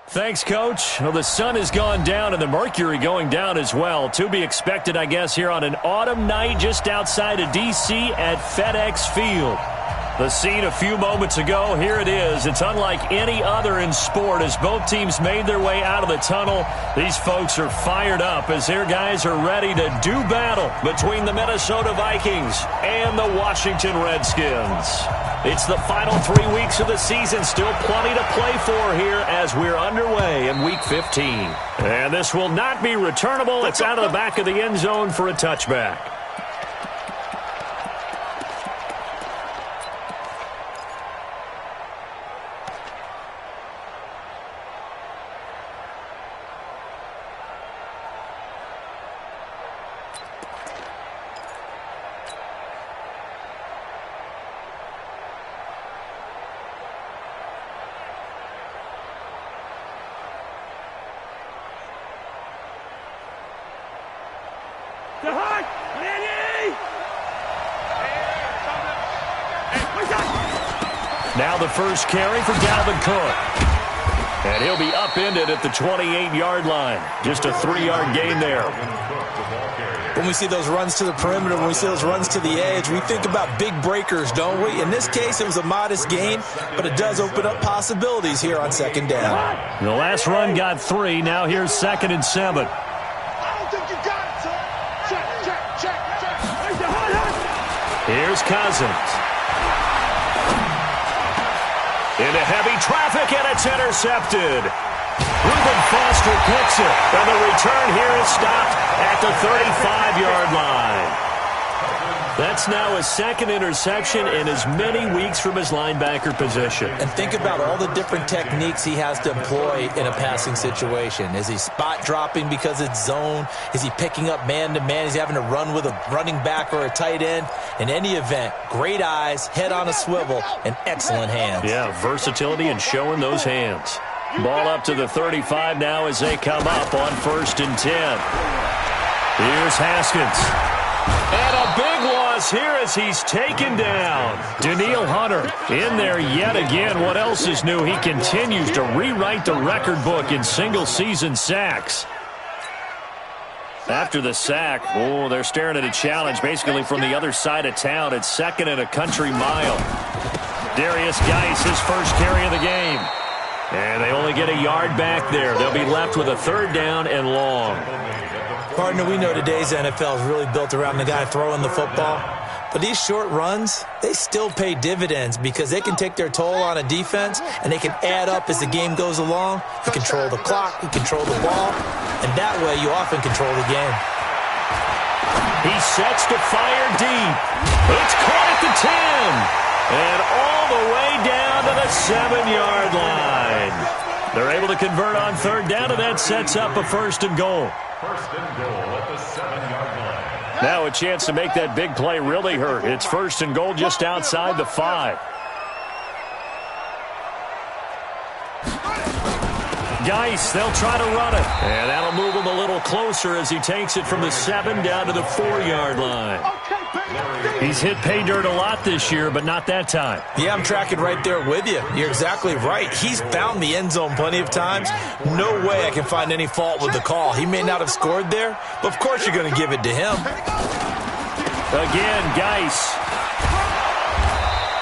Thanks, Coach. Well, the sun has gone down and the mercury going down as well. To be expected, I guess, here on an autumn night just outside of D.C. at FedEx Field. The scene a few moments ago, here it is. It's unlike any other in sport as both teams made their way out of the tunnel. These folks are fired up as their guys are ready to do battle between the Minnesota Vikings and the Washington Redskins. It's the final 3 weeks of the season. Still plenty to play for here as we're underway in Week 15. And this will not be returnable. It's out of the back of the end zone for a touchback. Now the first carry for Dalvin Cook. And he'll be upended at the 28-yard line. Just a 3-yard gain there. When we see those runs to the perimeter, when we see those runs to the edge, we think about big breakers, don't we? In this case, it was a modest gain, but it does open up possibilities here on second down. The last run got 3. Now here's 2nd and 7. Here's Cousins. Into heavy traffic, and it's intercepted. Reuben Foster picks it, and the return here is stopped at the 35-yard line. That's now his 2nd interception in as many weeks from his linebacker position. And think about all the different techniques he has to employ in a passing situation. Is he spot dropping because it's zone? Is he picking up man-to-man? Is he having to run with a running back or a tight end? In any event, great eyes, head on a swivel, and excellent hands. Yeah, versatility and showing those hands. Ball up to the 35 now as they come up on 1st and 10. Here's Haskins. And a big loss here as he's taken down. Danielle Hunter in there yet again. What else is new? He continues to rewrite the record book in single-season sacks. After the sack, they're staring at a challenge basically from the other side of town. It's 2nd and a country mile. Darius Geis, his first carry of the game. And they only get a yard back there. They'll be left with a 3rd down and long. Partner, we know today's NFL is really built around the guy throwing the football. But these short runs, they still pay dividends because they can take their toll on a defense and they can add up as the game goes along. You control the clock, you control the ball, and that way you often control the game. He sets to fire deep. It's caught at the 10. And all the way down to the 7-yard line. They're able to convert on 3rd down, and that sets up a 1st and goal. 1st and goal at the 7-yard line. Now a chance to make that big play really hurt. It's 1st and goal just outside the 5. Geis, they'll try to run it. And that'll move him a little closer as he takes it from the 7 down to the 4-yard line. He's hit pay dirt a lot this year, but not that time. Yeah, I'm tracking right there with you. You're exactly right. He's found the end zone plenty of times. No way I can find any fault with the call. He may not have scored there, but of course you're going to give it to him. Again, Geis.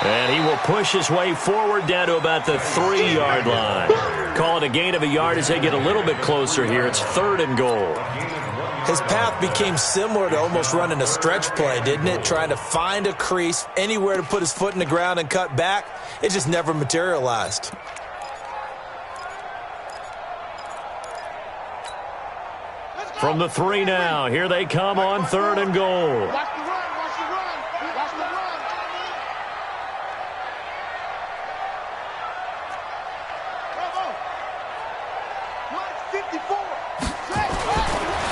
And he will push his way forward down to about the 3-yard line. Call it a gain of a yard as they get a little bit closer here. It's 3rd and goal. His path became similar to almost running a stretch play, didn't it? Trying to find a crease, anywhere to put his foot in the ground and cut back. It just never materialized. From the 3 now, here they come on 3rd and goal. Watch the run, watch the run, watch the run.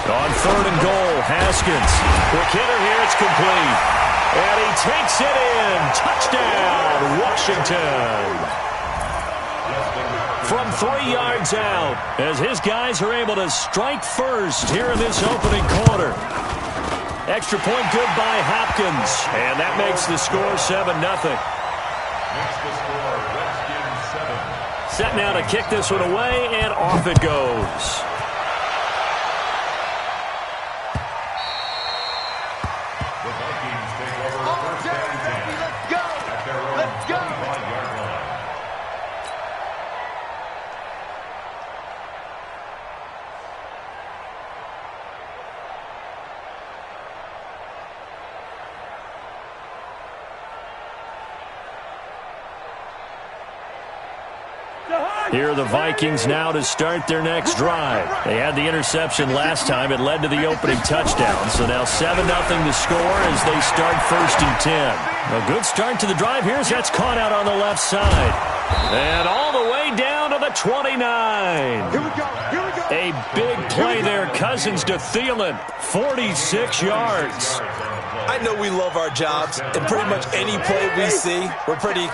On 3rd and goal, Haskins. Quick hitter here, it's complete. And he takes it in. Touchdown, Washington. From 3 yards out, as his guys are able to strike first here in this opening quarter. Extra point good by Hopkins. And that makes the score 7-0. Makes the score Redskins Set now to kick this one away, and off it goes. The Vikings take over first and 10. Let's go. At their own Let's go. 25-yard line. Here are the Vikings now to start their next drive. They had the interception last time. It led to the opening touchdown. So now 7-0 to score as they start first and 10. A good start to the drive here as that's caught out on the left side. And all the way down to the 29. Here we go. Here we go. A big play there. Cousins to Thielen. 46 yards. I know we love our jobs, and pretty much any play we see, we're pretty,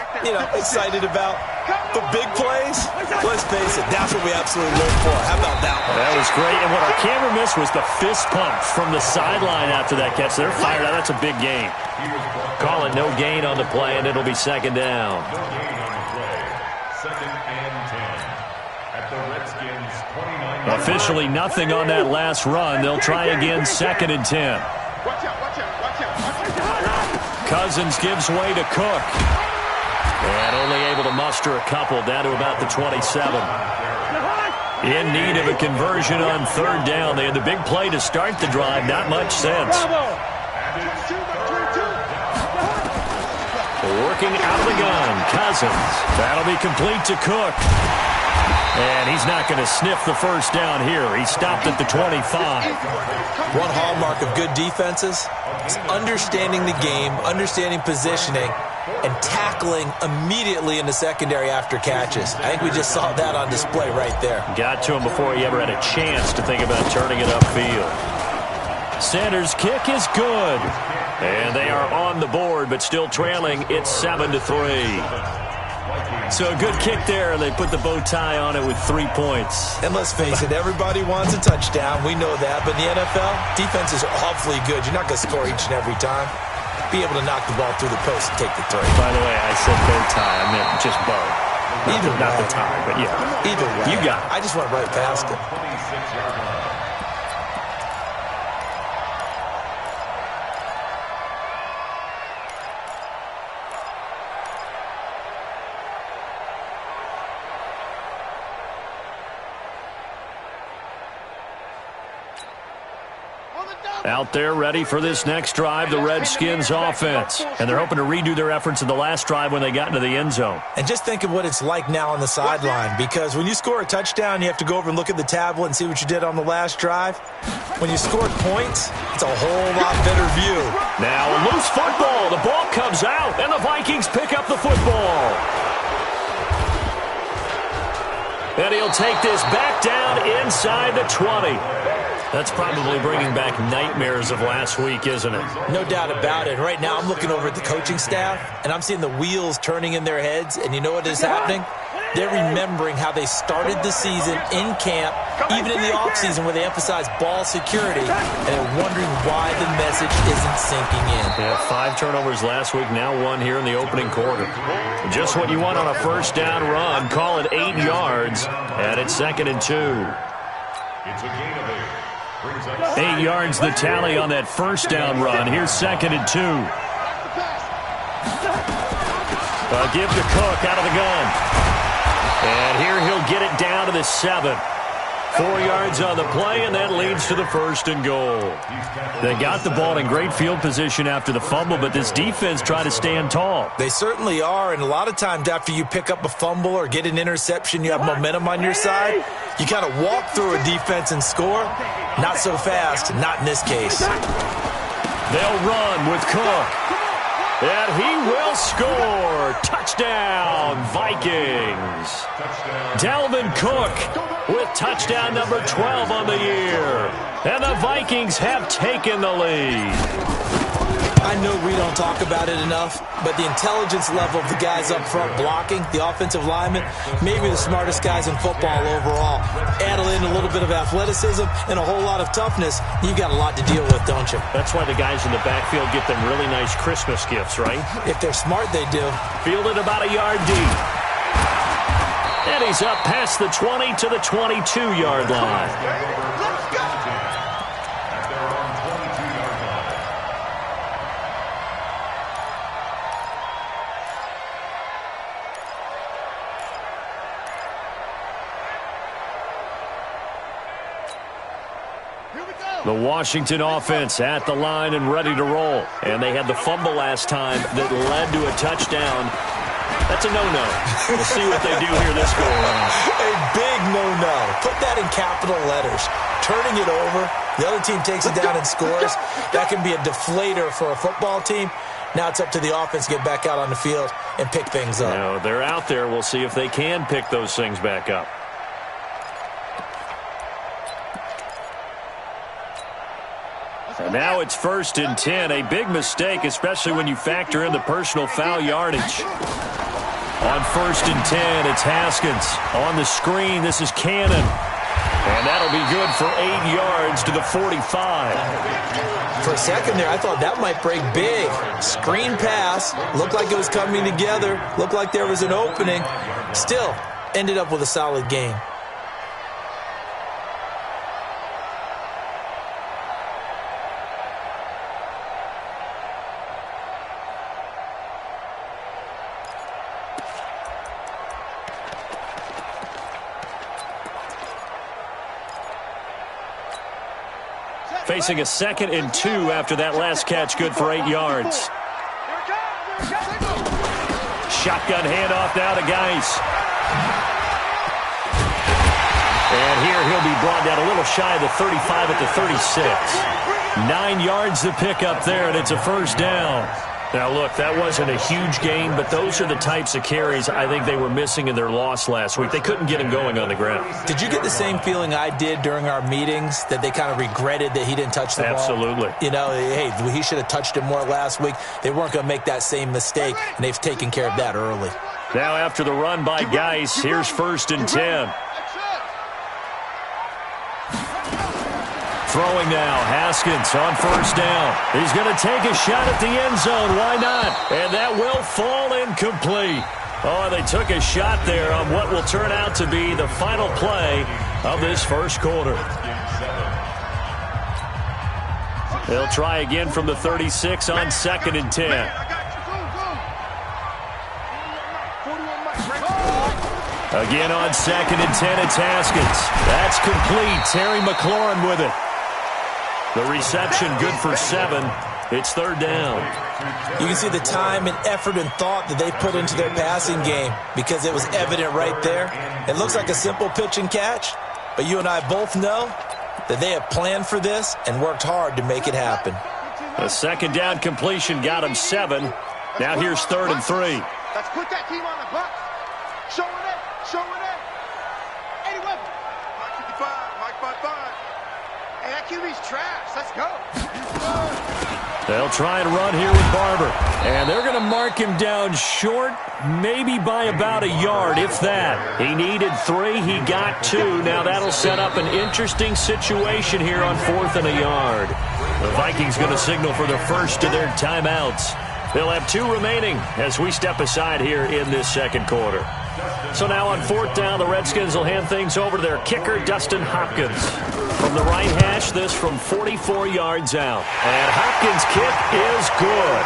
excited about. The big plays, let's face it, that's what we absolutely live for. How about that one? That was great. And what our camera missed was the fist pump from the sideline after that catch. They're fired out. That's a big gain. Call it no gain on the play, and it'll be second down. No gain on the play. Second and 10. At the Redskins' 29. Officially nothing on that last run. They'll try again second and 10. Watch out, watch out, watch out, watch out. Cousins gives way to Cook. And only able to muster a couple down to about the 27. In need of a conversion on third down. They had the big play to start the drive. Not much sense. Working out of the gun. Cousins. That'll be complete to Cook. And he's not going to sniff the first down here. He stopped at the 25. One hallmark of good defenses is understanding the game, understanding positioning, and tackling immediately in the secondary after catches. I think we just saw that on display right there. Got to him before he ever had a chance to think about turning it upfield. Sanders' kick is good. And they are on the board, but still trailing. It's 7-3. So a good kick there. They put the bow tie on it with 3 points. And let's face it, everybody wants a touchdown. We know that. But in the NFL, defenses are awfully good. You're not going to score each and every time. Be able to knock the ball through the post and take the 3. By the way, I said bow tie. I meant just bow. Not the tie, but yeah. Either way. You got it. I just went right past it. 26-yard line. Out there ready for this next drive, the Redskins offense. And they're hoping to redo their efforts in the last drive when they got into the end zone. And just think of what it's like now on the sideline, because when you score a touchdown, you have to go over and look at the tablet and see what you did on the last drive. When you scored points, it's a whole lot better view. Now a loose football. The ball comes out, and the Vikings pick up the football. And he'll take this back down inside the 20. That's probably bringing back nightmares of last week, isn't it? No doubt about it. Right now I'm looking over at the coaching staff, and I'm seeing the wheels turning in their heads, and you know what is happening? They're remembering how they started the season in camp, even in the offseason where they emphasized ball security, and they're wondering why the message isn't sinking in. Yeah, 5 turnovers last week, now 1 here in the opening quarter. Just what you want on a first down run. Call it 8 yards, and it's second and 2. It's a gain of 8. 8 yards the tally on that first down run. Here's second and 2. Give to Cook out of the gun. And here he'll get it down to the 7. 4 yards on the play, and that leads to the first and goal. They got the ball in great field position after the fumble, but this defense tried to stand tall. They certainly are, and a lot of times after you pick up a fumble or get an interception, you have momentum on your side. You kind of walk through a defense and score. Not so fast, not in this case. They'll run with Cook. And he will score. Touchdown, Vikings. Dalvin Cook with touchdown number 12 on the year. And the Vikings have taken the lead. I know we don't talk about it enough, but the intelligence level of the guys up front blocking, the offensive linemen, maybe the smartest guys in football overall. Add in a little bit of athleticism and a whole lot of toughness, you've got a lot to deal with, don't you? That's why the guys in the backfield get them really nice Christmas gifts, right? If they're smart, they do. Fielded about a yard deep. And he's up past the 20 to the 22-yard line. Let's go. At their own 22-yard line. Here we go. The Washington offense at the line and ready to roll. And they had the fumble last time that led to a touchdown. That's a no-no. We'll see what they do here this go-around. A big no-no. Put that in capital letters. Turning it over, the other team takes it down and scores. That can be a deflator for a football team. Now it's up to the offense to get back out on the field and pick things up. Now, they're out there. We'll see if they can pick those things back up. And now it's 1st and 10. A big mistake, especially when you factor in the personal foul yardage. On 1st and 10, it's Haskins. On the screen, this is Cannon. And that'll be good for 8 yards to the 45. For a second there, I thought that might break big. Screen pass. Looked like it was coming together. Looked like there was an opening. Still, ended up with a solid game. Facing a 2nd and 2 after that last catch, good for 8 yards. Shotgun handoff now to Geis. And here he'll be brought down a little shy of the 35 at the 36. 9 yards to pick up there, and it's a 1st down. Now, look, that wasn't a huge gain, but those are the types of carries I think they were missing in their loss last week. They couldn't get him going on the ground. Did you get the same feeling I did during our meetings, that they kind of regretted that he didn't touch the ball? Absolutely. You know, hey, he should have touched it more last week. They weren't going to make that same mistake, and they've taken care of that early. Now after the run by Geis, here's 1st and 10. Throwing now, Haskins on 1st down. He's going to take a shot at the end zone. Why not? And that will fall incomplete. Oh, they took a shot there on what will turn out to be the final play of this 1st quarter. They'll try again from the 36 on 2nd and 10. Again on 2nd and 10, it's Haskins. That's complete. Terry McLaurin with it. The reception good for 7. It's 3rd down. You can see the time and effort and thought that they put into their passing game because it was evident right there. It looks like a simple pitch and catch, but you and I both know that they have planned for this and worked hard to make it happen. A 2nd down completion got him 7. Now here's 3rd and 3. Let's put that team on the box. Show it. Eddie Weber. Mike 55, Mike 55. Hey, that QB's trash. Let's go. They'll try and run here with Barber. And they're going to mark him down short, maybe by about a yard, if that. He needed 3. He got 2. Now that'll set up an interesting situation here on 4th and a yard. The Vikings going to signal for the first of their timeouts. They'll have 2 remaining as we step aside here in this 2nd quarter. So now on 4th down, the Redskins will hand things over to their kicker, Dustin Hopkins. From the right hash, this from 44 yards out. And Hopkins' kick is good.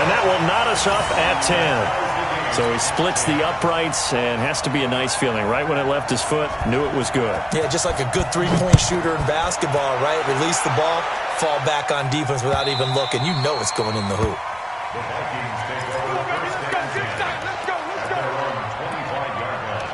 And that will knot us up at 10. So he splits the uprights, and has to be a nice feeling. Right when it left his foot, knew it was good. Yeah, just like a good three-point shooter in basketball, right? Release the ball, fall back on defense without even looking. You know it's going in the hoop. The Vikings take over 1st and 10. Let's go. At their own 25-yard line.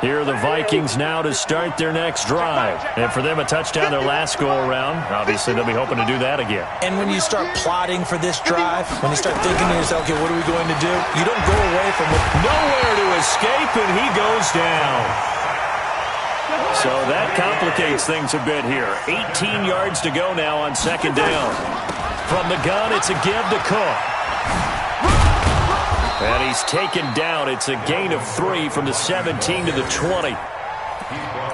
Here are the Vikings now to start their next drive. And for them, a touchdown their last go-around. Obviously, they'll be hoping to do that again. And when you start plotting for this drive, when you start thinking to yourself, okay, what are we going to do? You don't go away from it. Nowhere to escape, and he goes down. So that complicates things a bit here. 18 yards to go now on 2nd down. From the gun, it's a give to Cook. And he's taken down. It's a gain of 3 from the 17 to the 20.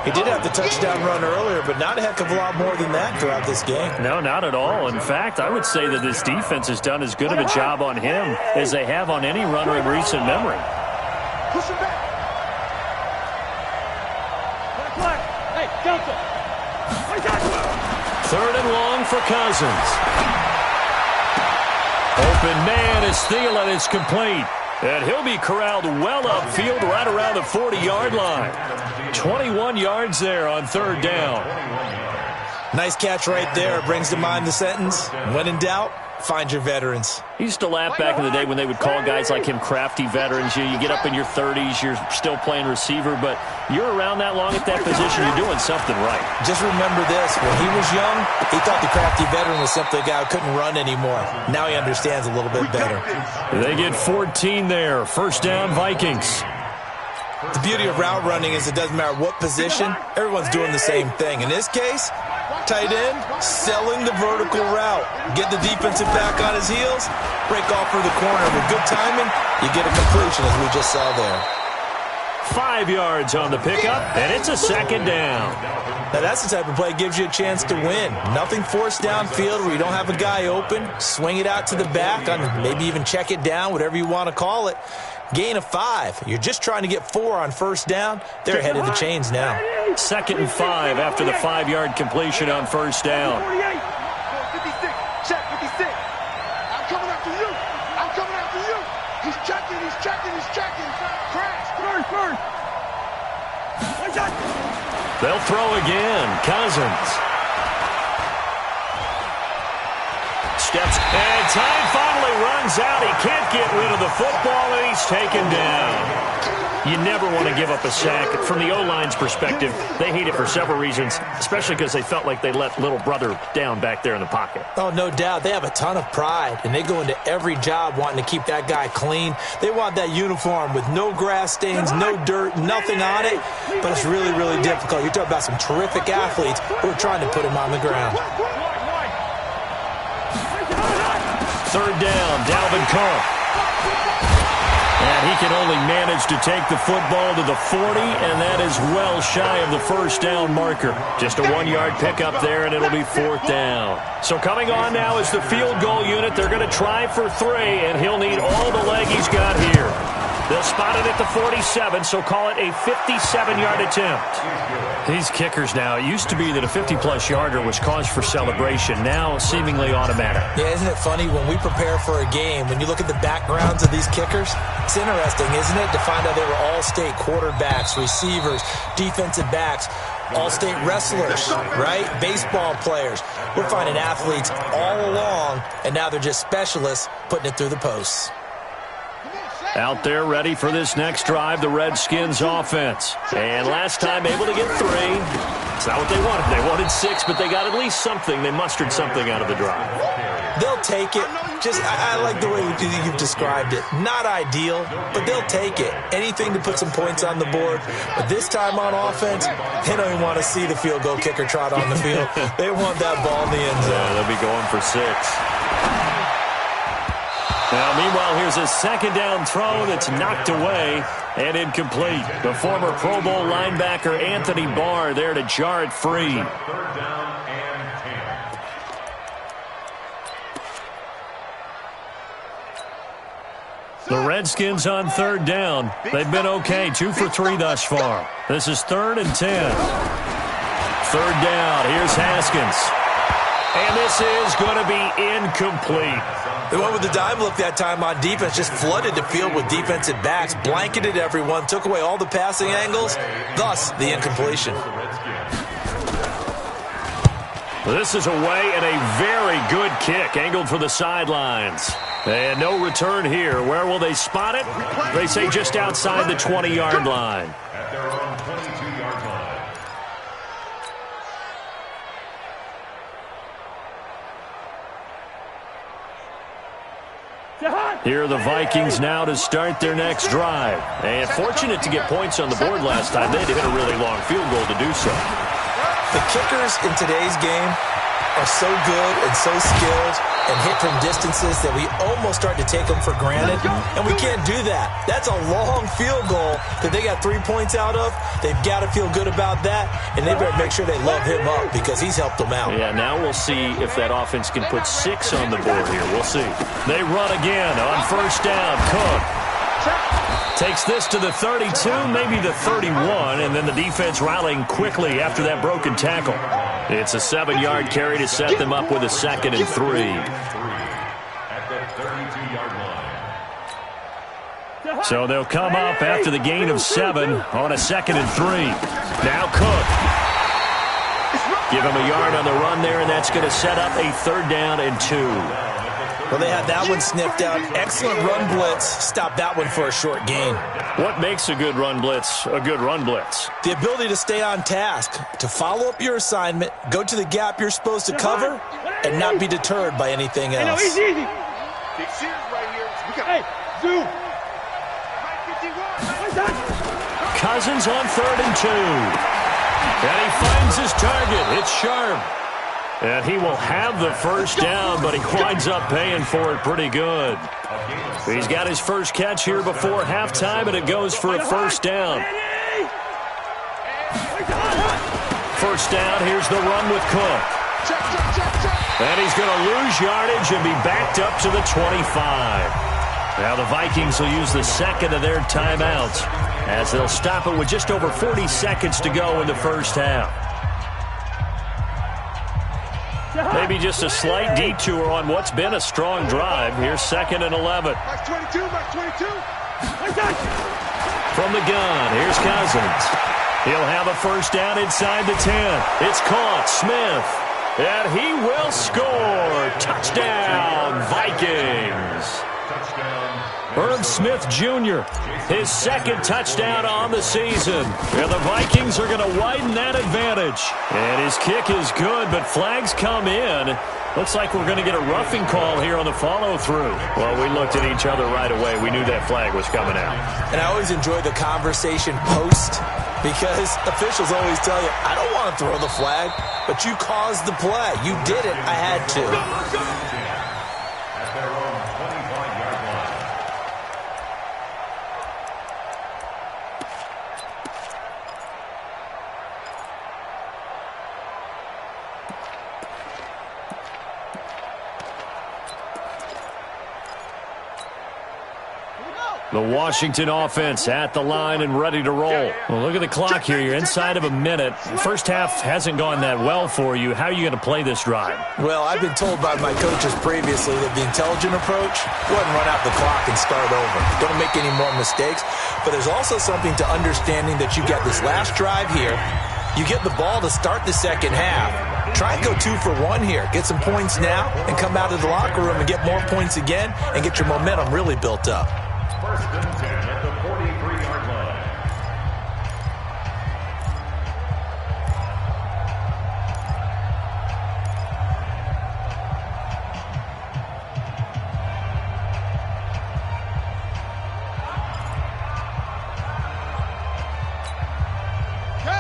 He did have the touchdown run earlier, but not a heck of a lot more than that throughout this game. No, not at all. In fact, I would say that this defense has done as good of a job on him as they have on any runner in recent memory. Push him back. Hey, Delta. Third and long for Cousins. Open man is Thielen. It's complete. And he'll be corralled well upfield right around the 40-yard line. 21 yards there on third down. Nice catch right there. Brings to mind the sentence, when in doubt, find your veterans. He used to laugh back in the day when they would call guys like him crafty veterans. You get up in your 30s, you're still playing receiver, but you're around that long at that position, you're doing something right. Just remember this. When he was young, he thought the crafty veteran was simply a guy who couldn't run anymore. Now he understands a little bit better. They get 14 there. First down, Vikings. The beauty of route running is it doesn't matter what position, everyone's doing the same thing. In this case, tight end, selling the vertical route. Get the defensive back on his heels, break off for the corner. With good timing, you get a completion, as we just saw there. 5 yards on the pickup, and it's a second down. Now that's the type of play that gives you a chance to win. Nothing forced downfield where you don't have a guy open. Swing it out to the back, maybe even check it down, whatever you want to call it. Gain of 5. You're just trying to get 4 on first down. They're ahead of the chains now. 2nd and 5 after the 5-yard completion on first down. 56. Check 56. I'm coming after you. I'm coming after you. He's checking. He's checking. He's checking. Crash. First. They'll throw again. Cousins. Steps, and time finally runs out. He can't get rid of the football, and he's taken down. You never want to give up a sack. From the O-line's perspective, they hate it for several reasons, especially because they felt like they let little brother down back there in the pocket. Oh, no doubt. They have a ton of pride, and they go into every job wanting to keep that guy clean. They want that uniform with no grass stains, no dirt, nothing on it, but it's really, really difficult. You're talking about some terrific athletes who are trying to put him on the ground. Third down, Dalvin Cook. And he can only manage to take the football to the 40, and that is well shy of the first down marker. Just a 1-yard pickup there, and it'll be 4th down. So coming on now is the field goal unit. They're going to try for 3, and he'll need all the leg he's got here. They'll spot it at the 47, so call it a 57-yard attempt. These kickers now, it used to be that a 50-plus yarder was cause for celebration, now seemingly automatic. Yeah, isn't it funny? When we prepare for a game, when you look at the backgrounds of these kickers, it's interesting, isn't it, to find out they were all-state quarterbacks, receivers, defensive backs, all-state wrestlers, right? Baseball players. We're finding athletes all along, and now they're just specialists putting it through the posts. Out there ready for this next drive, the Redskins offense. And last time able to get 3. It's not what they wanted. They wanted 6, but they got at least something. They mustered something out of the drive. They'll take it. I like the way you've described it. Not ideal, but they'll take it. Anything to put some points on the board. But this time on offense, they don't even want to see the field goal kicker trot on the field. They want that ball in the end zone. Yeah, they'll be going for 6. Now, meanwhile, here's a second down throw that's knocked away and incomplete. The former Pro Bowl linebacker Anthony Barr there to jar it free. 3rd down and 10. The Redskins on 3rd down. They've been okay, 2 for 3 thus far. This is 3rd and 10. 3rd down, here's Haskins. And this is going to be incomplete. They went with the dime look that time on defense, just flooded the field with defensive backs, blanketed everyone, took away all the passing angles, thus the incompletion. This is away and a very good kick, angled for the sidelines. And no return here. Where will they spot it? They say just outside the 20-yard line. At their own 22-yard line. Here are the Vikings now to start their next drive. And fortunate to get points on the board last time. They had to hit a really long field goal to do so. The kickers in today's game are so good and so skilled and hit from distances that we almost start to take them for granted, and we can't do that. That's a long field goal that they got 3 points out of. They've got to feel good about that, and they better make sure they love him up because he's helped them out. Yeah, now we'll see if that offense can put 6 on the board here. We'll see. They run again on first down. Cook takes this to the 32, maybe the 31, and then the defense rallying quickly after that broken tackle. It's a 7-yard carry to set them up with a 2nd and 3. At the 32-yard line. So they'll come up after the gain of 7 on a 2nd and 3. Now Cook. Give him a yard on the run there, and that's going to set up a 3rd down and 2. Well, they had that one sniffed out. Excellent run blitz. Stop that one for a short gain. What makes a good run blitz a good run blitz? The ability to stay on task, to follow up your assignment, go to the gap you're supposed to cover, and not be deterred by anything else. Big Sears right here. We got Zoo. Cousins on 3rd and 2. And he finds his target. It's Sharp. And he will have the first down, but he winds up paying for it pretty good. He's got his first catch here before halftime, and it goes for a first down. First down, here's the run with Cook. And he's going to lose yardage and be backed up to the 25. Now the Vikings will use the 2nd of their timeouts as they'll stop it with just over 40 seconds to go in the first half. Maybe just a slight detour on what's been a strong drive. Here's 2nd and 11. Box 22, box 22. From the gun, here's Cousins. He'll have a first down inside the 10. It's caught. Smith. And he will score. Touchdown, Vikings. Herb Smith Jr., his 2nd touchdown on the season. And the Vikings are going to widen that advantage. And his kick is good, but flags come in. Looks like we're going to get a roughing call here on the follow-through. Well, we looked at each other right away. We knew that flag was coming out. And I always enjoy the conversation post because officials always tell you, I don't want to throw the flag, but you caused the play. You did it. I had to. At their own 25-yard line. The Washington offense at the line and ready to roll. Well, look at the clock here. You're inside of a minute. First half hasn't gone that well for you. How are you going to play this drive? Well, I've been told by my coaches previously that the intelligent approach wouldn't run out the clock and start over. Don't make any more mistakes. But there's also something to understanding that you got this last drive here. You get the ball to start the second half. Try and go 2 for 1 here. Get some points now and come out of the locker room and get more points again and get your momentum really built up. 1st and 10 at the 43-yard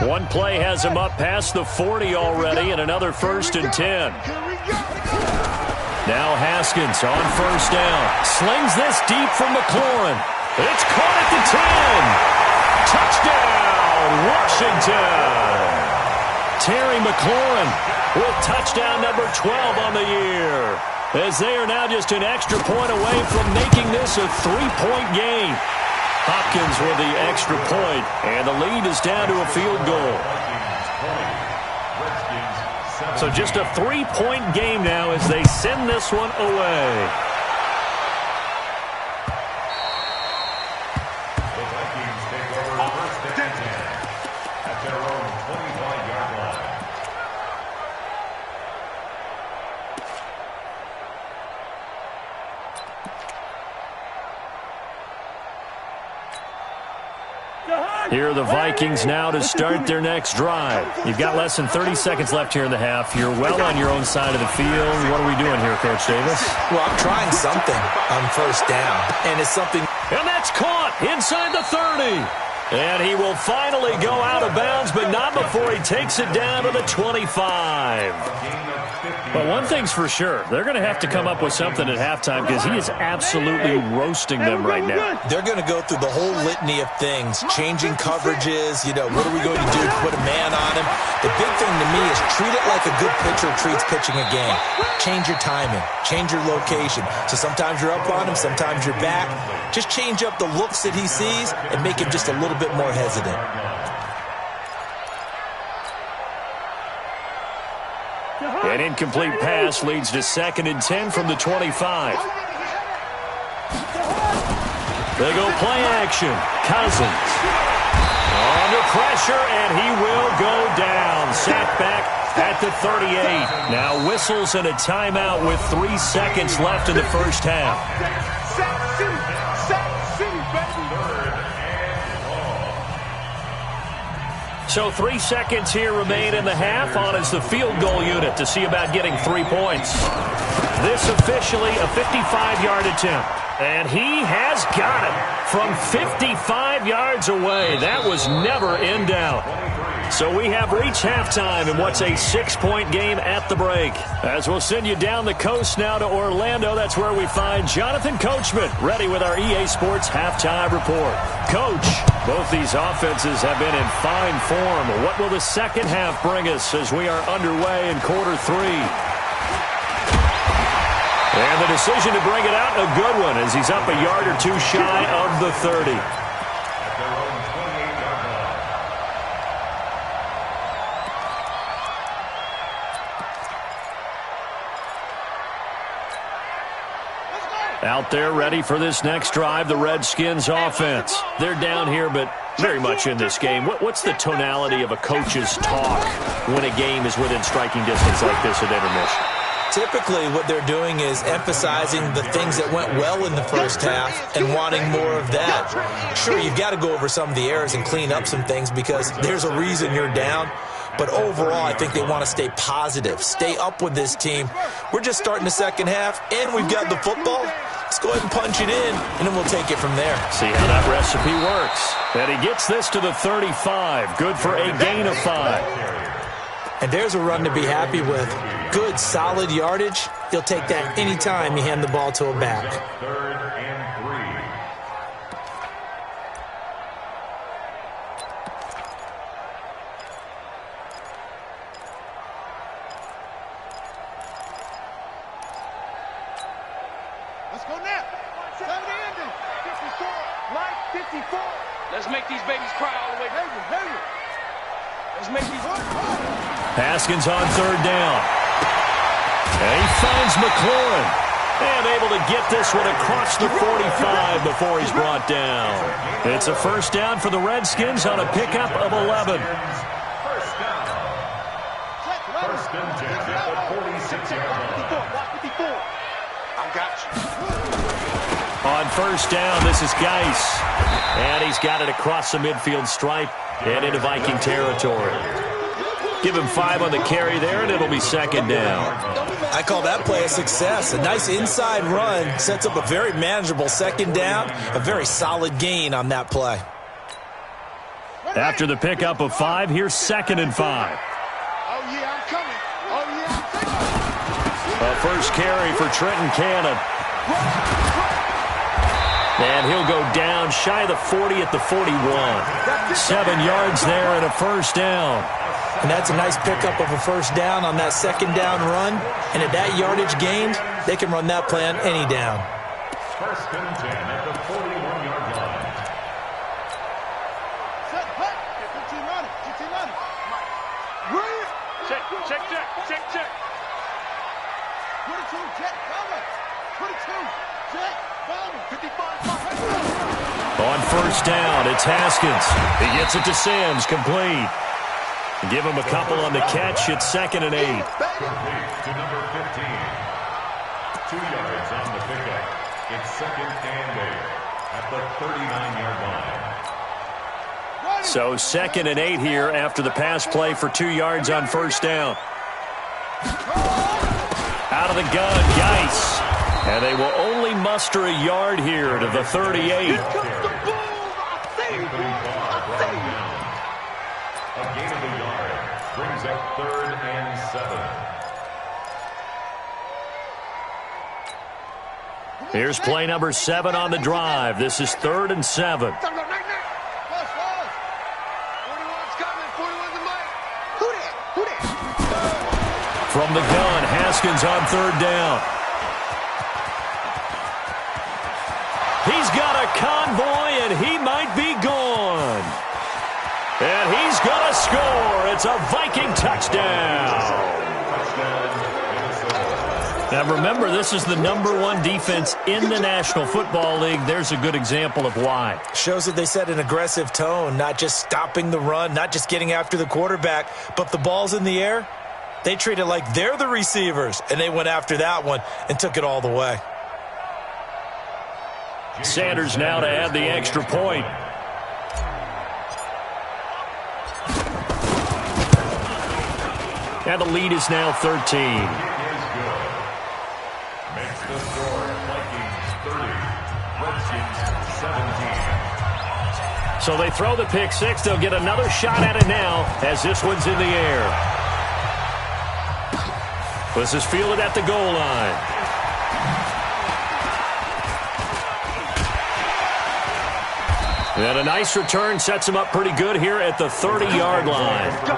line. One play has him up past the 40 already, and another 1st and 10. Now Haskins on first down. Slings this deep from McLaurin. It's caught at the 10. Touchdown, Washington. Terry McLaurin with touchdown number 12 on the year, as they are now just an extra point away from making this a 3-point game. Hopkins with the extra point, and the lead is down to a field goal. So just a 3-point game now as they send this one away. The Vikings take over 1st and 10 at their own 25-yard line. Here are the Vikings now to start their next drive. You've got less than 30 seconds left here in the half. You're well on your own side of the field. What are we doing here, Coach Davis? Well, I'm trying something on first down, and it's something. And that's caught inside the 30. And he will finally go out of bounds, but not before he takes it down to the 25. But one thing's for sure, they're going to have to come up with something at halftime because he is absolutely roasting them right now. They're going to go through the whole litany of things, changing coverages, what are we going to do to put a man on him? The big thing to me is treat it like a good pitcher treats pitching a game. Change your timing, change your location. So sometimes you're up on him, sometimes you're back. Just change up the looks that he sees and make him just a little bit more hesitant. An incomplete pass leads to 2nd and 10 from the 25. They go play action. Cousins under pressure, and he will go down. Sacked back at the 38. Now whistles and a timeout with 3 seconds left in the first half. So 3 seconds here remain in the half. On is the field goal unit to see about getting 3 points. This officially a 55-yard attempt. And he has got it from 55 yards away. That was never in doubt. So we have reached halftime in what's a 6-point game at the break. As we'll send you down the coast now to Orlando, that's where we find Jonathan Coachman, ready with our EA Sports halftime report. Coach, both these offenses have been in fine form. What will the second half bring us as we are underway in quarter 3? And the decision to bring it out, a good one, as he's up a yard or two shy of the 30. Out there ready for this next drive, the Redskins offense. They're down here, but very much in this game. What's the tonality of a coach's talk when a game is within striking distance like this at intermission? Typically, what they're doing is emphasizing the things that went well in the first half and wanting more of that. Sure, you've got to go over some of the errors and clean up some things because there's a reason you're down. But overall, I think they want to stay positive, stay up with this team. We're just starting the second half, and we've got the football. Let's go ahead and punch it in, and then we'll take it from there. See how that recipe works. And he gets this to the 35. Good for a gain of 5. And there's a run to be happy with. Good, solid yardage. He'll take that anytime you hand the ball to a back. 3rd and 3. Let's go now. 70 ending. 54. Like 54. Let's make these babies cry all the way. Let's make these... Haskins on 3rd down. And he finds McLaurin. And able to get this one across the 45 before he's brought down. It's a first down for the Redskins on a pickup of 11. First down. First and 10 at the 46-yard line. I got you. On first down, this is Geis. And he's got it across the midfield stripe and into Viking territory. Give him 5 on the carry there, and it'll be 2nd down. I call that play a success. A nice inside run sets up a very manageable 2nd down. A very solid gain on that play. After the pickup of 5, here's 2nd and 5. Oh, yeah, I'm coming. Oh, yeah, I'm coming. A first carry for Trenton Cannon. And he'll go down shy of the 40 at the 41. 7 yards there and a first down. And that's a nice pickup of a first down on that 2nd down run. And at that yardage gained, they can run that play on any down. First and 10 at the 41-yard line. Set, hut. Good team running. Check. 22, jet, cover. 22, jet, cover. 55. On first down, it's Haskins. He gets it to Sims, complete. Give him a couple on the catch. It's 2nd and 8. Complete to number 15. 2 yards on the pickup. It's 2nd and 8 at the 39-yard line. So 2nd and 8 here after the pass play for 2 yards on first down. Out of the gun, Geis. And they will only muster a yard here to the 38. Brings up 3rd and 7. Here's play number 7 on the drive. This is 3rd and 7. From the gun, Haskins on 3rd down. He's got a convoy, and he might be gone. And he's going to score. It's a Viking touchdown. Now, remember, this is the #1 defense in the National Football League. There's a good example of why. Shows that they set an aggressive tone, not just stopping the run, not just getting after the quarterback, but the ball's in the air. They treat it like they're the receivers, and they went after that one and took it all the way. Sanders now to add the extra point. And the lead is now 13. Makes the score Vikings 30, Redskins 17. So they throw the pick six. They'll get another shot at it now as this one's in the air. This is fielded at the goal line. And a nice return sets him up pretty good here at the 30-yard line. Let's go.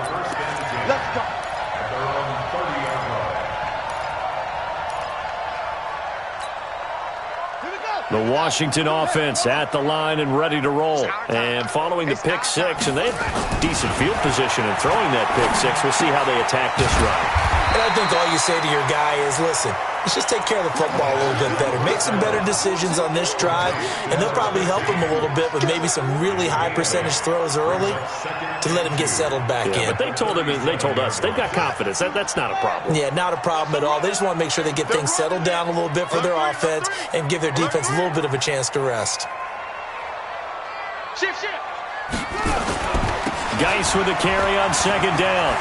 At their own 30-yard line. The Washington offense at the line and ready to roll. And following the pick six, and they have decent field position in throwing that pick six. We'll see how they attack this run. And I think all you say to your guy is, listen, let's just take care of the football a little bit better. Make some better decisions on this drive, and they'll probably help him a little bit with maybe some really high percentage throws early to let him get settled back in. But they told us, they've got confidence. That's not a problem. Yeah, not a problem at all. They just want to make sure they get things settled down a little bit for their offense and give their defense a little bit of a chance to rest. Shift. Geis with a carry on 2nd down.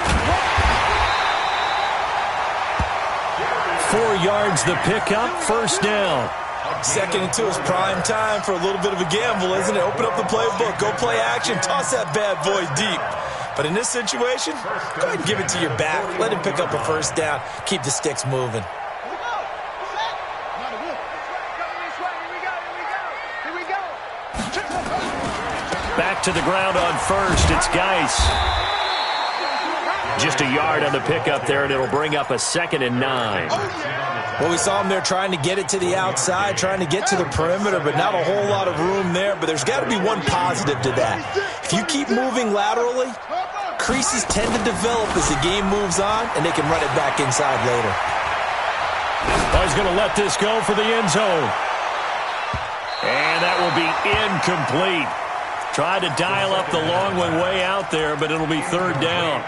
4 yards the pickup, 1st down. 2nd and 2 is prime time for a little bit of a gamble, isn't it? Open up the playbook, go play action, toss that bad boy deep. But in this situation, go ahead and give it to your back. Let him pick up a 1st down. Keep the sticks moving. Back to the ground on 1st. It's Geis. Just a yard on the pickup there, and it'll bring up a 2nd and 9. Well, we saw him there trying to get it to the outside, trying to get to the perimeter, but not a whole lot of room there. But there's got to be one positive to that. If you keep moving laterally, creases tend to develop as the game moves on, and they can run it back inside later. Oh, he's going to let this go for the end zone. And that will be incomplete. Tried to dial up the long one way out there, but it'll be 3rd down.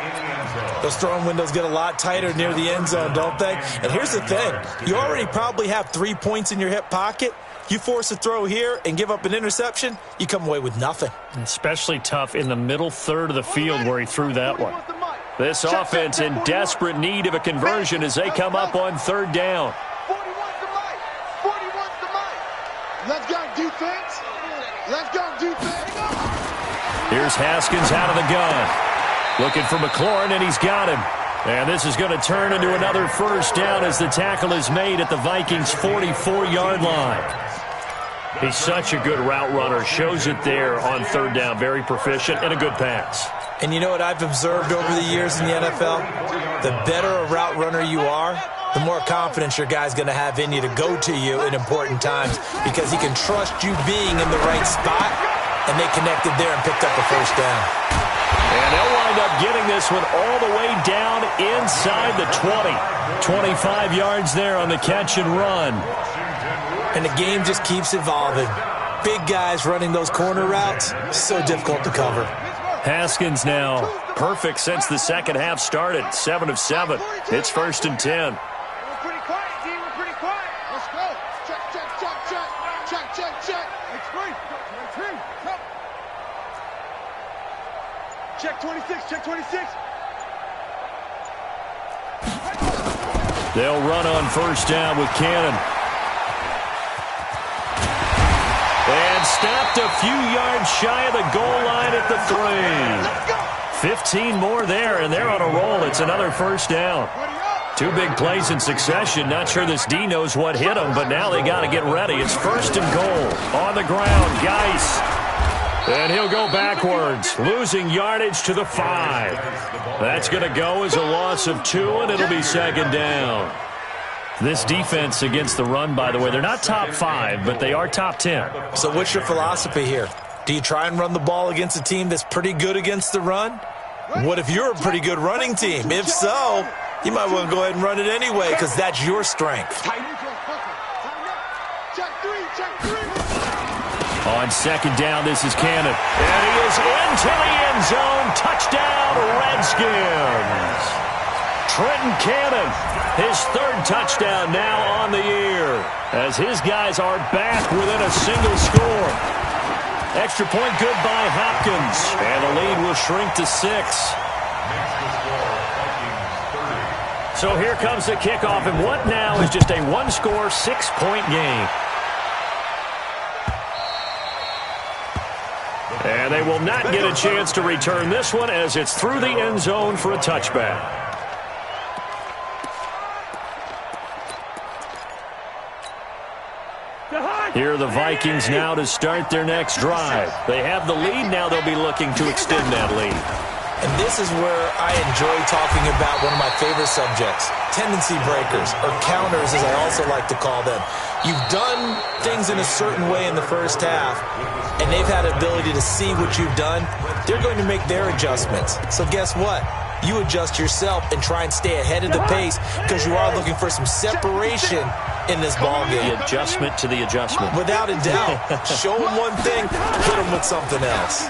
Those throwing windows get a lot tighter near the end zone, don't they? And here's the thing. You already probably have 3 points in your hip pocket. You force a throw here and give up an interception, you come away with nothing. Especially tough in the middle third of the field where he threw that one. This offense in desperate need of a conversion as they come up on 3rd down. 41's the mic. 41's the mic. Let's go, defense. Let's go, defense. Here's Haskins out of the gun. Looking for McLaurin, and he's got him. And this is going to turn into another 1st down as the tackle is made at the Vikings' 44-yard line. He's such a good route runner. Shows it there on 3rd down. Very proficient and a good pass. And you know what I've observed over the years in the NFL? The better a route runner you are, the more confidence your guy's going to have in you to go to you in important times because he can trust you being in the right spot, and they connected there and picked up a 1st down. And they'll wind up getting this one all the way down inside the 20. 25 yards there on the catch and run. And the game just keeps evolving. Big guys running those corner routes, so difficult to cover. Haskins now perfect since the second half started. 7 of 7. It's 1st and 10. We're pretty quiet, D. We're pretty quiet. Let's go. Check. It's free. Check 26. They'll run on 1st down with Cannon. And stopped a few yards shy of the goal line at the 3. 15 more there, and they're on a roll. It's another first down. 2 big plays in succession. Not sure this D knows what hit them, but now they got to get ready. It's first and goal. On the ground, Geis. And he'll go backwards, losing yardage to the 5. That's going to go as a loss of 2, and it'll be second down. This defense against the run, by the way, they're not top 5, but they are top 10. So what's your philosophy here? Do you try and run the ball against a team that's pretty good against the run? What if you're a pretty good running team? If so, you might want to go ahead and run it anyway because that's your strength. On second down, this is Cannon. And he is into the end zone. Touchdown, Redskins. Trenton Cannon, his 3rd touchdown now on the year, as his guys are back within a single score. Extra point good by Hopkins, and the lead will shrink to 6. So here comes the kickoff, and what now is just a one-score, 6-point game. And they will not get a chance to return this one as it's through the end zone for a touchback. Here are the Vikings now to start their next drive. They have the lead. Now they'll be looking to extend that lead. And this is where I enjoy talking about one of my favorite subjects, tendency breakers, or counters as I also like to call them. You've done things in a certain way in the first half, and they've had the ability to see what you've done. They're going to make their adjustments. So guess what? You adjust yourself and try and stay ahead of the pace because you are looking for some separation in this ball game. The adjustment to the adjustment. Without a doubt. Show them one thing, hit them with something else.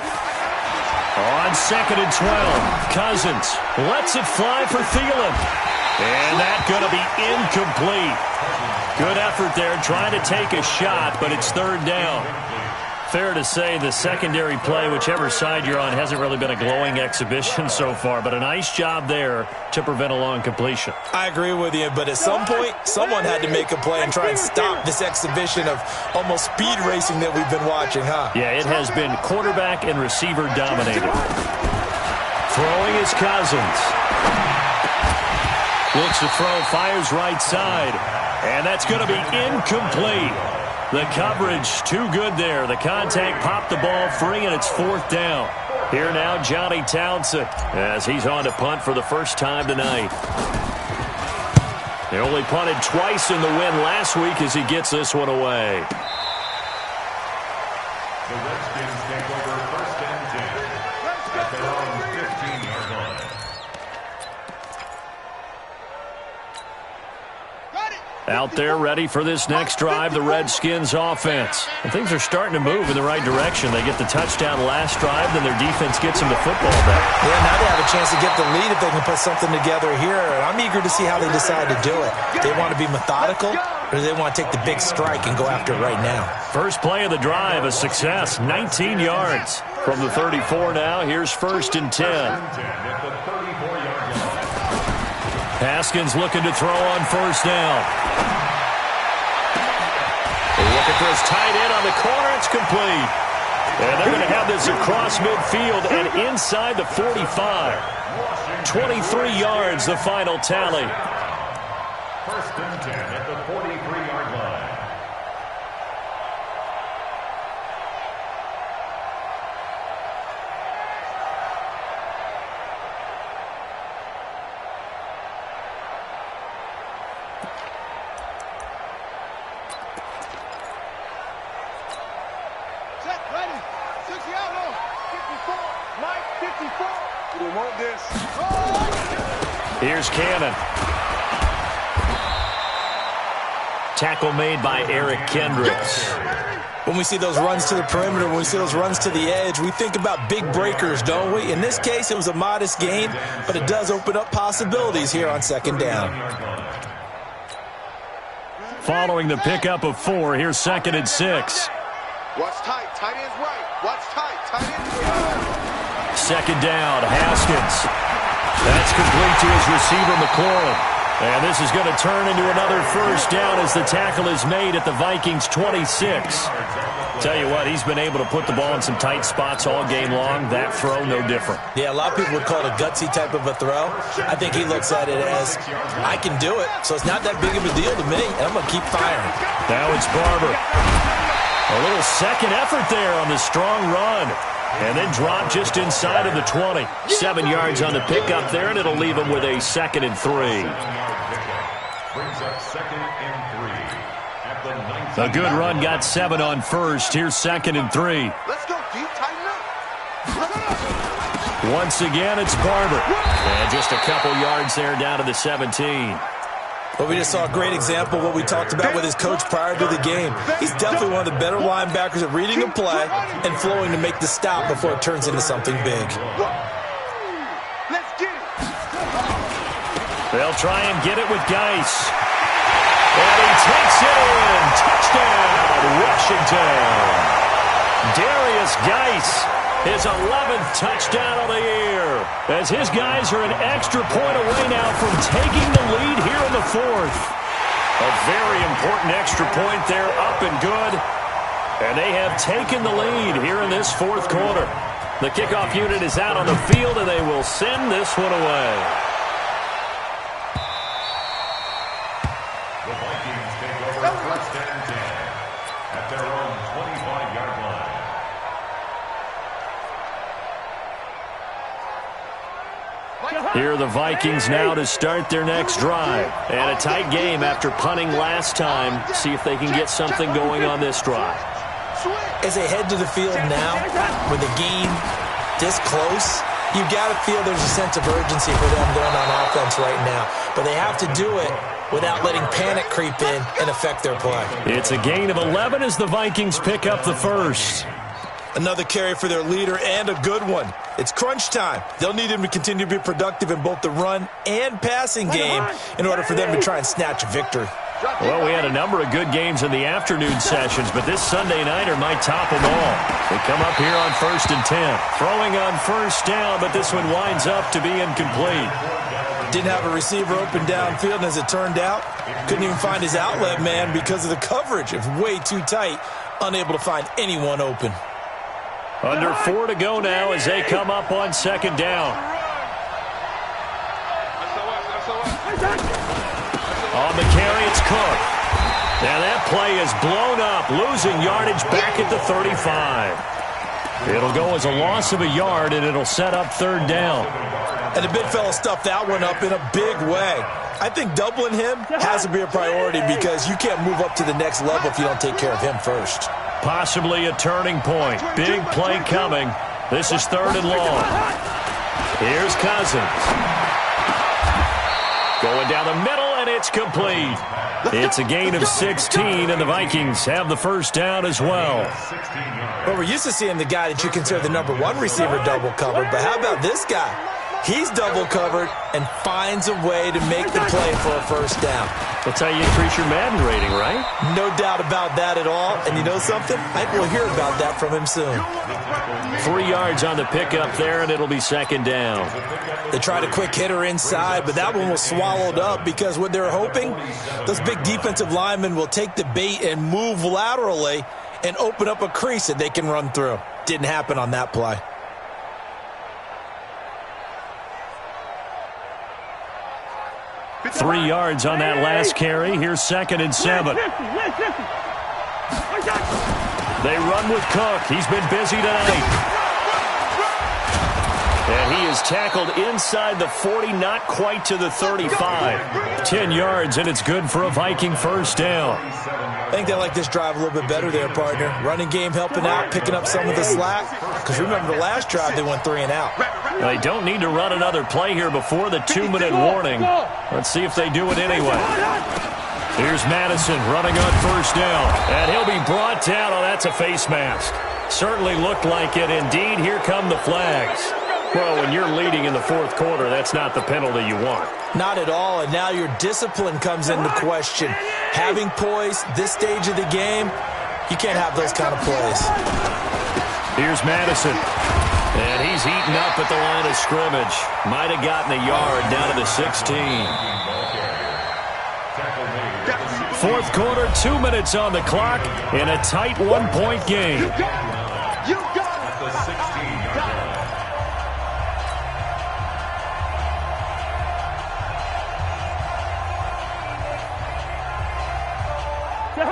On second and 12, Cousins lets it fly for Thielen. And that's going to be incomplete. Good effort there trying to take a shot, but it's 3rd down. Fair to say the secondary play, whichever side you're on, hasn't really been a glowing exhibition so far, but a nice job there to prevent a long completion. I agree with you, but at some point, someone had to make a play and try and stop this exhibition of almost speed racing that we've been watching, huh? Yeah, it has been quarterback and receiver dominated. Throwing is Cousins. Looks to throw, fires right side, and that's going to be incomplete. The coverage too good there. The contact popped the ball free, and it's 4th down. Here now, Johnny Townsend, as he's on to punt for the first time tonight. They only punted twice in the win last week as he gets this one away. The Redskins take over 1st and 10 at their own 15-yard line. Out there ready for this next drive, the Redskins offense. And things are starting to move in the right direction. They get the touchdown last drive, then their defense gets them the football back. Yeah, now they have a chance to get the lead if they can put something together here. And I'm eager to see how they decide to do it. They want to be methodical, or do they want to take the big strike and go after it right now? First play of the drive, a success, 19 yards. From the 34 now, here's 1st and 10. Haskins looking to throw on 1st down. Looking for his tight end on the corner. It's complete. And they're going to have this across midfield and inside the 45. 23 yards, the final tally. 1st and 10 at the 43-yard line. Here's Cannon. Tackle made by Eric Kendricks. When we see those runs to the perimeter, when we see those runs to the edge, we think about big breakers, don't we? In this case, it was a modest gain, but it does open up possibilities here on 2nd down. Following the pickup of 4, here's 2nd and 6. Watch tight. Tight end's right. Watch tight. Tight end's right. 2nd down, Haskins. That's complete to his receiver, McLaurin. And this is going to turn into another first down as the tackle is made at the Vikings 26. Tell you what, he's been able to put the ball in some tight spots all game long. That throw, no different. Yeah, a lot of people would call it a gutsy type of a throw. I think he looks at it as, I can do it, so it's not that big of a deal to me, and I'm going to keep firing. Now it's Barber. A little second effort there on the strong run. And then drop just inside of the 20. 7 yards on the pickup there, and it'll leave him with a 2nd and 3. Brings up 2nd and 3. A good run got 7 on first. Here's 2nd and 3. Let's go, D. Tighten up. Once again, it's Barber. And just a couple yards there down to the 17. Well, we just saw a great example of what we talked about with his coach prior to the game. He's definitely one of the better linebackers at reading a play and flowing to make the stop before it turns into something big. Let's get it. They'll try and get it with Geis. And he takes it in. Touchdown, Washington. Darius Geis, his 11th touchdown of the year, as his guys are an extra point away now from taking the lead here in the 4th. A very important extra point there, up and good. And they have taken the lead here in this 4th quarter. The kickoff unit is out on the field, and they will send this one away. The Vikings take over 1st and 10 at their own 25-yard line. Here are the Vikings now to start their next drive. And a tight game after punting last time. See if they can get something going on this drive. As they head to the field now, with the game this close, you got to feel there's a sense of urgency for them going on offense right now. But they have to do it without letting panic creep in and affect their play. It's a gain of 11 as the Vikings pick up the first. Another carry for their leader, and a good one. It's crunch time. They'll need him to continue to be productive in both the run and passing game in order for them to try and snatch a victory. Well, we had a number of good games in the afternoon sessions, but this Sunday nighter might top them all. They come up here on 1st and 10. Throwing on first down, but this one winds up to be incomplete. Didn't have a receiver open downfield, and as it turned out, couldn't even find his outlet man because of the coverage. It was way too tight, unable to find anyone open. Under 4 to go now as they come up on 2nd down. On the carry, it's Cook. Now that play is blown up, losing yardage back at the 35. It'll go as a loss of a yard, and it'll set up 3rd down. And the big fella stuffed that one up in a big way. I think doubling him has to be a priority because you can't move up to the next level if you don't take care of him first. Possibly a turning point. Big play coming. This is 3rd and long. Here's Cousins. Going down the middle, and it's complete. It's a gain of 16, and the Vikings have the first down as well. Well, we're used to seeing the guy that you consider the #1 receiver double covered, but how about this guy? He's double covered and finds a way to make the play for a first down. That's how you increase your Madden rating, right? No doubt about that at all. And you know something? I think we'll hear about that from him soon. 3 yards on the pickup there, and it'll be 2nd down. They tried a quick hitter inside, but that one was swallowed up because what they're hoping, those big defensive linemen will take the bait and move laterally and open up a crease that they can run through. Didn't happen on that play. Three yards on that last carry. Here's 2nd and 7. They run with Cook. He's been busy tonight. And he is tackled inside the 40, not quite to the 35. 10 yards, and it's good for a Viking first down. I think they like this drive a little bit better there, partner. Running game helping out, picking up some of the slack. Because remember the last drive, they went 3 and out. They don't need to run another play here before the 2-minute warning. Let's see if they do it anyway. Here's Madison running on first down. And he'll be brought down. Oh, that's a face mask. Certainly looked like it. Indeed, here come the flags. Well, when you're leading in the 4th quarter, that's not the penalty you want. Not at all, and now your discipline comes into question. Having poise this stage of the game, you can't have those kind of plays. Here's Madison. And he's eaten up at the line of scrimmage. Might have gotten a yard down to the 16. Fourth quarter, 2 minutes on the clock in a tight 1-point game. You got it. You got it. The 16-yard line.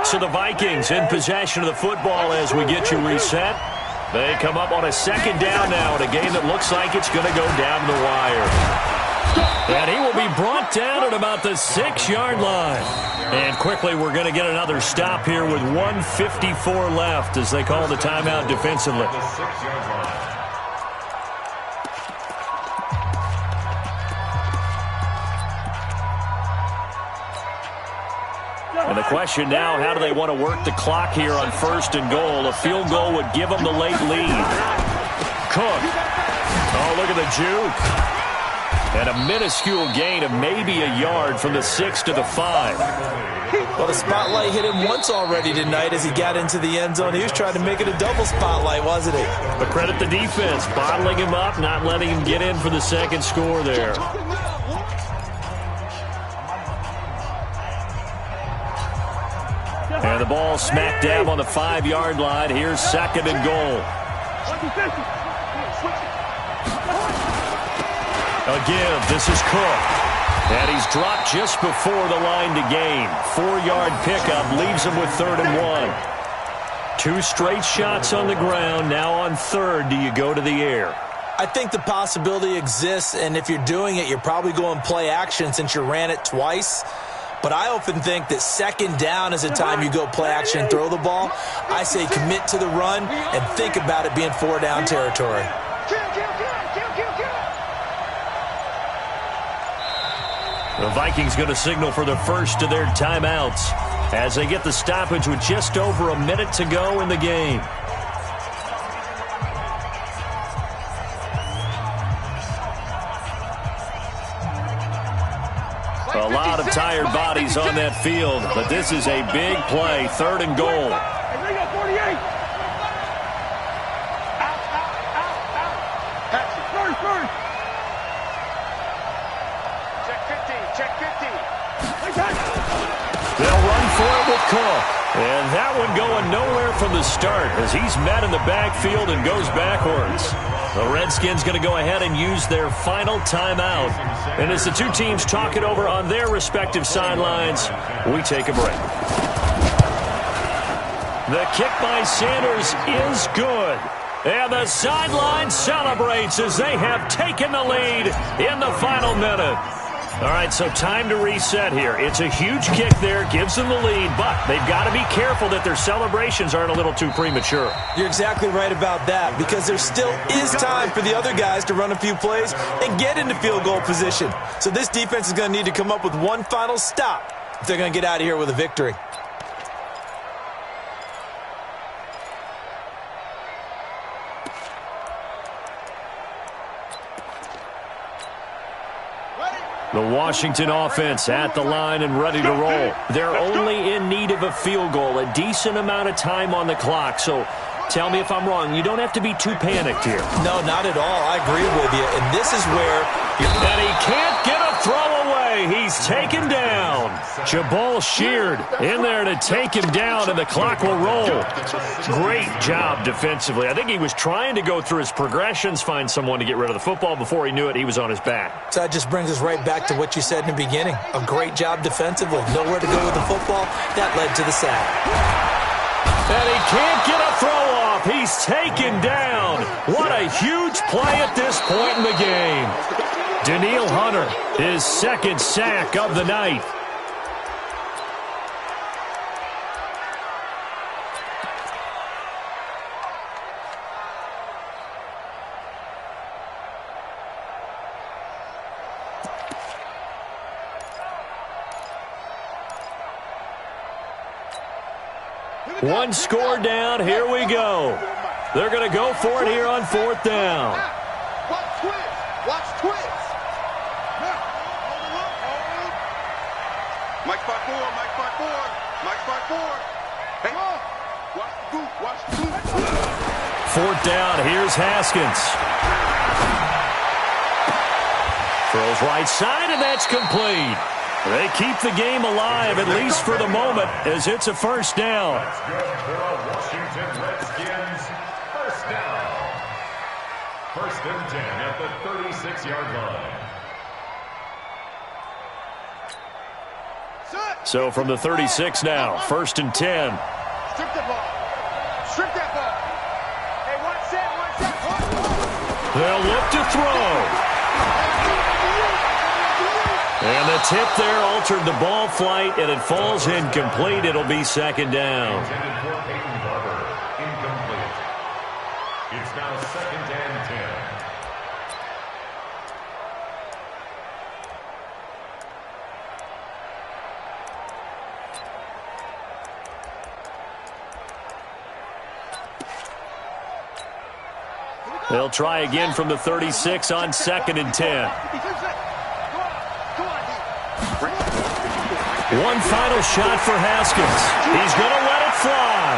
So the Vikings in possession of the football as we get you reset. They come up on a second down now in a game that looks like it's going to go down the wire. And he will be brought down at about the 6-yard line. And quickly we're going to get another stop here with 1:54 left as they call the timeout defensively. The 6-yard line. And the question now, how do they want to work the clock here on 1st and goal? A field goal would give them the late lead. Cook. Oh, look at the juke. And a minuscule gain of maybe a yard from the 6 to the 5. Well, the spotlight hit him once already tonight as he got into the end zone. He was trying to make it a double spotlight, wasn't he? But credit the defense, bottling him up, not letting him get in for the second score there. And the ball smack dab on the 5-yard line. Here's 2nd and goal. Again, this is Cook. And he's dropped just before the line to gain. 4-yard pickup leaves him with 3rd and 1. 2 straight shots on the ground. Now on 3rd, do you go to the air? I think the possibility exists, and if you're doing it, you're probably going play action since you ran it twice. But I often think that 2nd down is the time you go play action and throw the ball. I say commit to the run and think about it being 4-down territory. The Vikings going to signal for the first of their timeouts as they get the stoppage with just over a minute to go in the game. A lot of tired bodies on that field, but this is a big play, 3rd and goal. They'll run for it with Cook. And that one going nowhere from the start as he's met in the backfield and goes backwards. The Redskins going to go ahead and use their final timeout. And as the two teams talk it over on their respective sidelines, we take a break. The kick by Sanders is good. And the sideline celebrates as they have taken the lead in the final minute. All right, so time to reset here. It's a huge kick there, gives them the lead, but they've got to be careful that their celebrations aren't a little too premature. You're exactly right about that, because there still is time for the other guys to run a few plays and get into field goal position. So this defense is going to need to come up with one final stop if they're going to get out of here with a victory. The Washington offense at the line and ready to roll. They're only in need of a field goal, a decent amount of time on the clock. So tell me if I'm wrong. You don't have to be too panicked here. No, not at all. I agree with you. And this is where... And he can't get a throw away. He's taken down. Jabal Sheard in there to take him down, and the clock will roll. Great job defensively. I think he was trying to go through his progressions, find someone to get rid of the football. Before he knew it, he was on his back. So that just brings us right back to what you said in the beginning. A great job defensively. Nowhere to go with the football. That led to the sack. And he can't get a throw off. He's taken down. What a huge play at this point in the game. Daniil Hunter, his second sack of the night. One score down. Here we go. They're going to go for it here on 4th down. Watch twist. Watch twist. Mike 5-4. Mike 5-4. Mike 5-4. Hey, watch the boot. Watch the boot. 4th down. Here's Haskins. Throws right side, and that's complete. They keep the game alive, at least for the moment, as it's a first down. That's good for a Washington Redskins first down. First and 10 at the 36-yard line. So from the 36 now, first and 10. Strip the ball. Strip that ball. Hey, one set. They'll look to throw. And the tip there altered the ball flight, and it falls incomplete. It'll be second down. Intended for Peyton Barber. Incomplete. It's now second and 10. They'll try again from the 36 on second and 10. One final shot for Haskins. He's going to let it fly.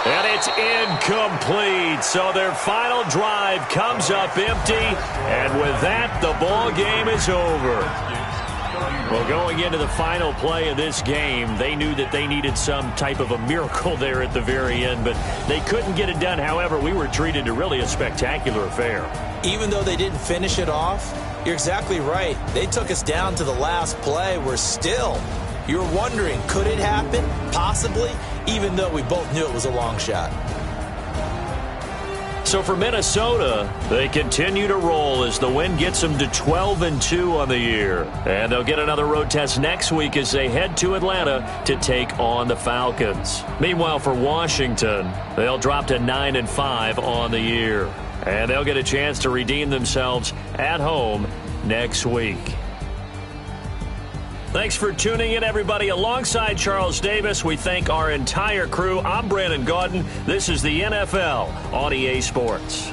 And it's incomplete. So their final drive comes up empty. And with that, the ball game is over. Well, going into the final play of this game, they knew that they needed some type of a miracle there at the very end, but they couldn't get it done. However, we were treated to really a spectacular affair. Even though they didn't finish it off, you're exactly right. They took us down to the last play. We're still, you're wondering, could it happen? Possibly, even though we both knew it was a long shot. So for Minnesota, they continue to roll as the win gets them to 12-2 on the year. And they'll get another road test next week as they head to Atlanta to take on the Falcons. Meanwhile, for Washington, they'll drop to 9-5 on the year. And they'll get a chance to redeem themselves at home next week. Thanks for tuning in, everybody. Alongside Charles Davis, we thank our entire crew. I'm Brandon Gaudin. This is the NFL on EA Sports.